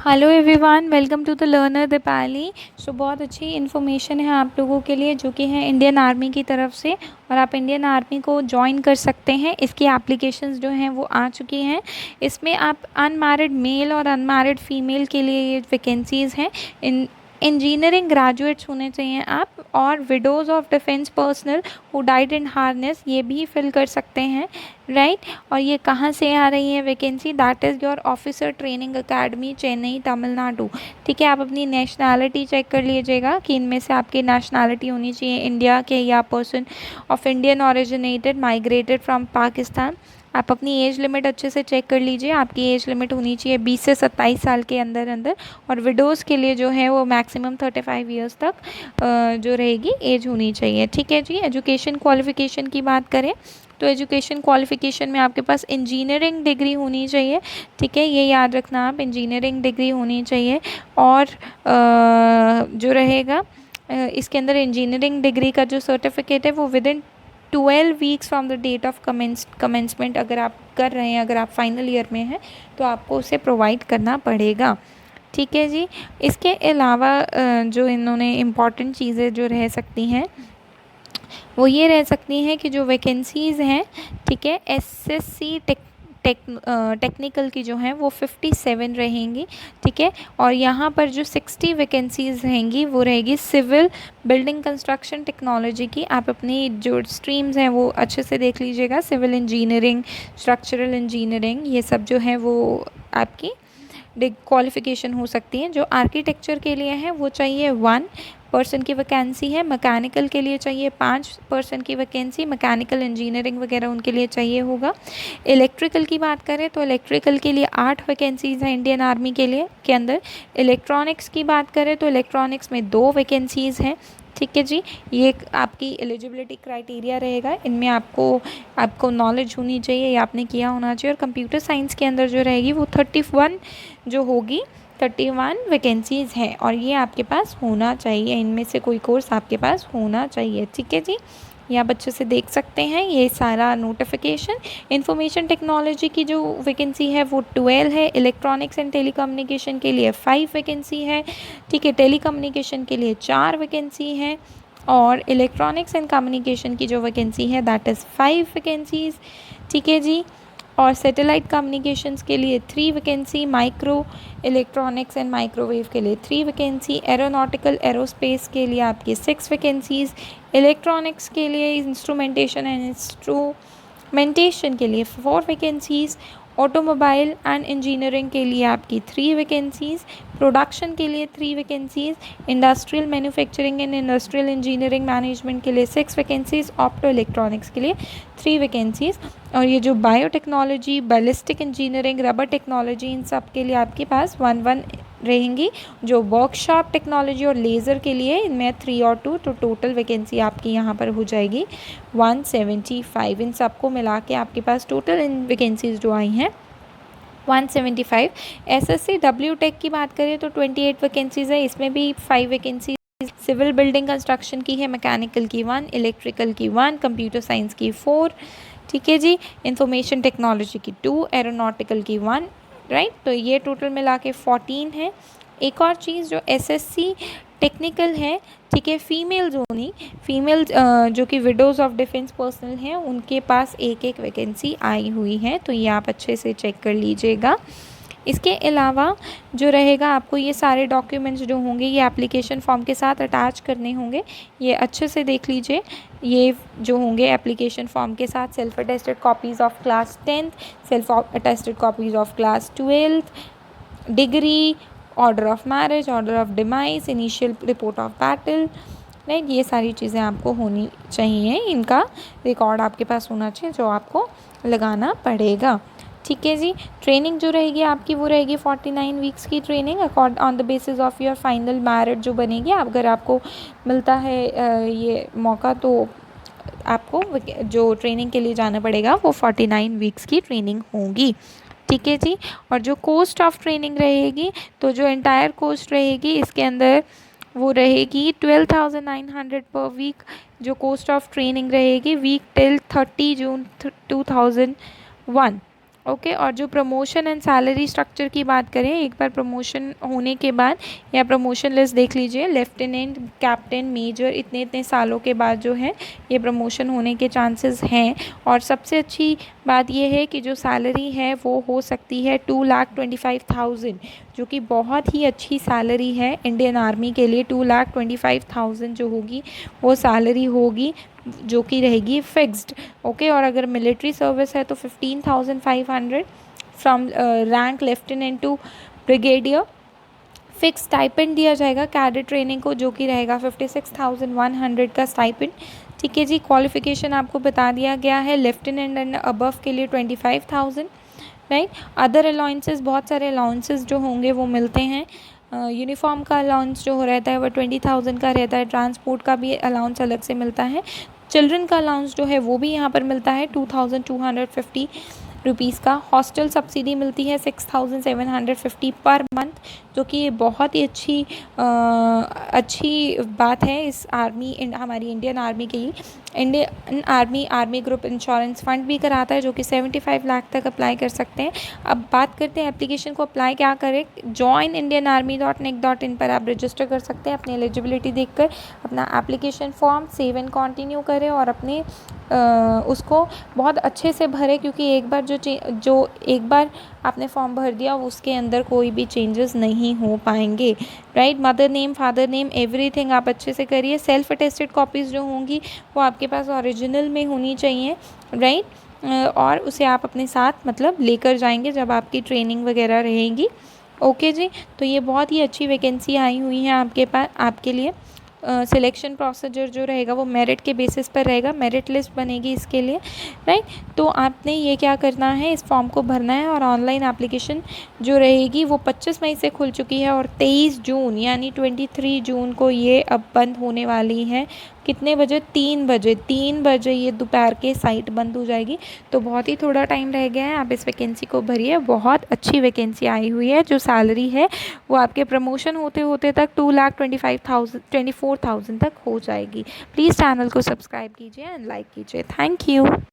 Hello everyone, welcome to the learner Deepali. बहुत अच्छी information है आप लोगों के लिए जो कि है इंडियन आर्मी की तरफ से, और आप इंडियन आर्मी को ज्वाइन कर सकते हैं। इसकी एप्लीकेशंस जो हैं वो आ चुकी हैं। इसमें आप अनमैरिड मेल और अनमैरिड फीमेल के लिए ये वैकेंसीज़ हैं। इंजीनियरिंग ग्रेजुएट्स होने चाहिए आप, और widows of defence personnel who died in harness ये भी फिल कर सकते हैं, राइट। और ये कहाँ से आ रही है vacancy? That is your officer training academy, Chennai, Tamil Nadu. ठीक है, आप अपनी नेशनैलिटी चेक कर लीजिएगा कि इनमें से आपकी नेशनैलिटी होनी चाहिए इंडिया के या person of Indian originated migrated from Pakistan. आप अपनी एज लिमिट अच्छे से चेक कर लीजिए। आपकी एज लिमिट होनी चाहिए 20 से 27 साल के अंदर अंदर, और विडोज़ के लिए जो है वो मैक्सिमम 35 ईयर्स तक जो रहेगी एज होनी चाहिए। ठीक है जी। एजुकेशन क्वालिफ़िकेशन की बात करें तो एजुकेशन क्वालिफ़िकेशन में आपके पास इंजीनियरिंग डिग्री होनी चाहिए। ठीक है, ये याद रखना आप, इंजीनियरिंग डिग्री होनी चाहिए। और जो रहेगा इसके अंदर इंजीनियरिंग डिग्री का जो सर्टिफिकेट है वो within 12 weeks from the date of commencement अगर आप कर रहे हैं, अगर आप फाइनल ईयर में हैं तो आपको उसे प्रोवाइड करना पड़ेगा। ठीक है जी। इसके अलावा जो इन्होंने इम्पॉर्टेंट चीज़ें जो रह सकती हैं वो ये रह सकती हैं कि जो वैकेंसीज़ हैं, ठीक है, एसएससी टेक्निकल की जो हैं वो 57 रहेंगी। ठीक है, और यहाँ पर जो 60 वैकेंसीज़ रहेंगी वो रहेगी सिविल बिल्डिंग कंस्ट्रक्शन टेक्नोलॉजी की। आप अपनी जो स्ट्रीम्स हैं वो अच्छे से देख लीजिएगा, सिविल इंजीनियरिंग, स्ट्रक्चरल इंजीनियरिंग, ये सब जो है वो आपकी क्वालिफ़िकेशन हो सकती है। जो आर्किटेक्चर के लिए है वो चाहिए 1 पर्सन की वैकेंसी है। मैकेनिकल के लिए चाहिए 5 पर्सन की वैकेंसी, मैकेनिकल इंजीनियरिंग वगैरह उनके लिए चाहिए होगा। इलेक्ट्रिकल की बात करें तो इलेक्ट्रिकल के लिए 8 वैकेंसीज़ हैं इंडियन आर्मी के लिए के अंदर। इलेक्ट्रॉनिक्स की बात करें तो इलेक्ट्रॉनिक्स में 2 वैकेंसीज़ हैं। ठीक है जी। ये आपकी एलिजिबिलिटी क्राइटेरिया रहेगा। इनमें आपको नॉलेज होनी चाहिए, ये आपने किया होना चाहिए। और कंप्यूटर साइंस के अंदर जो रहेगी वो 31 जो होगी, 31 वैकेंसीज़ हैं, और ये आपके पास होना चाहिए। इनमें से कोई कोर्स आपके पास होना चाहिए। ठीक है जी। ये आप अच्छे से देख सकते हैं ये सारा नोटिफिकेशन। इंफॉर्मेशन टेक्नोलॉजी की जो वैकेंसी है वो 12 है। इलेक्ट्रॉनिक्स एंड टेलीकम्युनिकेशन के लिए 5 वैकेंसी है। ठीक है, टेलीकम्युनिकेशन के लिए 4 वैकेंसी है, और इलेक्ट्रॉनिक्स एंड कम्युनिकेशन की जो वैकेंसी है दैट इज़ 5 वैकेंसीज़। ठीक है जी। और सैटेलाइट कम्युनिकेशंस के लिए 3 vacancy, micro electronics and microwave के लिए 3 वैकेंसी, एरोनॉटिकल एरोस्पेस के लिए आपकी 6 वैकेंसीज़, इलेक्ट्रॉनिक्स के लिए इंस्ट्रूमेंटेशन एंड इंस्ट्रूमेंटेशन के लिए 4 वैकेंसीज़, ऑटोमोबाइल एंड इंजीनियरिंग के लिए आपकी 3 वैकेंसीज़, प्रोडक्शन के लिए 3 vacancies, industrial manufacturing and industrial engineering management के लिए 6 वैकेंसीज़, ऑप्टो इलेक्ट्रॉनिक्स के लिए 3 वैकेंसीज़। और ये जो biotechnology, ballistic engineering, rubber technology, इन सब के लिए आपके पास 1 रहेंगी। जो वर्कशॉप टेक्नोलॉजी और लेज़र के लिए इनमें 3 और 2, तो टोटल वैकेंसी आपकी यहाँ पर हो जाएगी 175। इन सबको मिला के आपके पास टोटल इन वैकेंसीज़ जो आई हैं 175। एसएससी डब्ल्यू टेक की बात करें तो 28 वैकेंसीज़ है। इसमें भी 5 वैकेंसी सिविल बिल्डिंग कंस्ट्रक्शन की है, मैकेनिकल की 1, इलेक्ट्रिकल की 1, कंप्यूटर साइंस की 4। ठीक है जी। इंफॉर्मेशन टेक्नोलॉजी की 2, एरोनॉटिकल की 1, राइट। तो ये टोटल मिला के 14 है। एक और चीज़ जो एसएससी टेक्निकल है, ठीक है, फीमेल्स ओनली, फीमेल जो कि विडोज़ ऑफ डिफेंस पर्सनल हैं उनके पास एक एक वैकेंसी आई हुई है, तो ये आप अच्छे से चेक कर लीजिएगा। इसके अलावा जो रहेगा आपको ये सारे डॉक्यूमेंट्स जो होंगे ये एप्लीकेशन फॉर्म के साथ अटैच करने होंगे। ये अच्छे से देख लीजिए। ये जो होंगे एप्लीकेशन फॉर्म के साथ self attested copies of class 10th, self attested copies of class 12th, degree, order of marriage, order of demise, initial report of battle, right. ये सारी चीज़ें आपको होनी चाहिए, इनका रिकॉर्ड आपके पास होना चाहिए जो आपको लगाना पड़ेगा। ठीक है जी। ट्रेनिंग जो रहेगी आपकी वो रहेगी 49 वीक्स की training accord on the basis of your final merit जो बनेगी। अगर आपको मिलता है ये मौका तो आपको जो ट्रेनिंग के लिए जाना पड़ेगा वो 49 वीक्स की ट्रेनिंग होगी। ठीक है जी। और जो कॉस्ट ऑफ ट्रेनिंग रहेगी तो जो एंटायर कॉस्ट रहेगी इसके अंदर वो रहेगी 12,900 पर वीक। जो कॉस्ट ऑफ ट्रेनिंग रहेगी वीक टिल 30 जून 2001, ओके। और जो प्रमोशन एंड सैलरी स्ट्रक्चर की बात करें, एक बार प्रमोशन होने के बाद या प्रमोशन लिस्ट देख लीजिए, लेफ्टिनेंट, कैप्टन, मेजर, इतने इतने सालों के बाद जो है ये प्रमोशन होने के चांसेस हैं। और सबसे अच्छी बात ये है कि जो सैलरी है वो हो सकती है 2,25,000, जो कि बहुत ही अच्छी सैलरी है इंडियन आर्मी के लिए। 2,25,000 जो होगी वो सैलरी होगी, जो कि रहेगी फिक्स्ड। ओके। और अगर मिलिट्री सर्विस है तो 15,500 from rank lieutenant to brigadier. Fix stipend दिया जाएगा कैडेट ट्रेनिंग को, जो कि रहेगा 56,100 का स्टाइपेंड। ठीक है जी। क्वालिफिकेशन आपको बता दिया गया है। लेफ्टिनेंट एंड अबव के लिए 25,000, राइट। अदर अलाउंसेस, बहुत सारे अलाउंसेस जो होंगे वो मिलते हैं। यूनिफॉर्म का अलाउंस जो हो रहता है वो 20,000 का रहता है। ट्रांसपोर्ट का भी अलाउंस अलग से मिलता है। चिल्ड्रन का अलाउंस जो है वो भी यहाँ पर मिलता है 2,250 रुपीज़ का। हॉस्टल सब्सिडी मिलती है 6,750 पर मंथ, जो कि बहुत ही अच्छी बात है इस हमारी इंडियन आर्मी के लिए। Indian army group insurance fund भी कराता है, जो कि 75 लाख तक अप्लाई कर सकते हैं। अब बात करते हैं एप्लीकेशन को अप्लाई क्या करें। joinindianarmy.nic.in पर आप रजिस्टर कर सकते हैं। अपनी एलिजिबिलिटी देखकर अपना application form save and continue करें और अपने उसको बहुत अच्छे से भरें, क्योंकि एक बार आपने फॉर्म भर दिया उसके अंदर कोई भी चेंजेस नहीं हो पाएंगे, right. Mother name, father name, everything आप अच्छे से करिए। सेल्फ अटेस्टेड कॉपीज़ जो होंगी वो आपके पास ओरिजिनल में होनी चाहिए, राइट। और उसे आप अपने साथ मतलब लेकर जाएंगे जब आपकी ट्रेनिंग वगैरह रहेगी। ओके जी। तो ये बहुत ही अच्छी वैकेंसी आई हुई है आपके पास, आपके लिए। सिलेक्शन प्रोसीजर जो रहेगा वो मेरिट के बेसिस पर रहेगा। मेरिट लिस्ट बनेगी इसके लिए, राइट। तो आपने ये क्या करना है, इस फॉर्म को भरना है। और ऑनलाइन एप्लीकेशन जो रहेगी वो 25 मई से खुल चुकी है और 23 जून यानी 23 जून को ये अब बंद होने वाली है। कितने बजे? 3 बजे ये दोपहर के साइट बंद हो जाएगी। तो बहुत ही थोड़ा टाइम रह गया है, आप इस वैकेंसी को भरिए। बहुत अच्छी वैकेंसी आई हुई है। जो सैलरी है वो आपके प्रमोशन होते होते तक 2,25,000 24,000 तक हो जाएगी। प्लीज़ चैनल को सब्सक्राइब कीजिए एंड लाइक कीजिए। Thank you.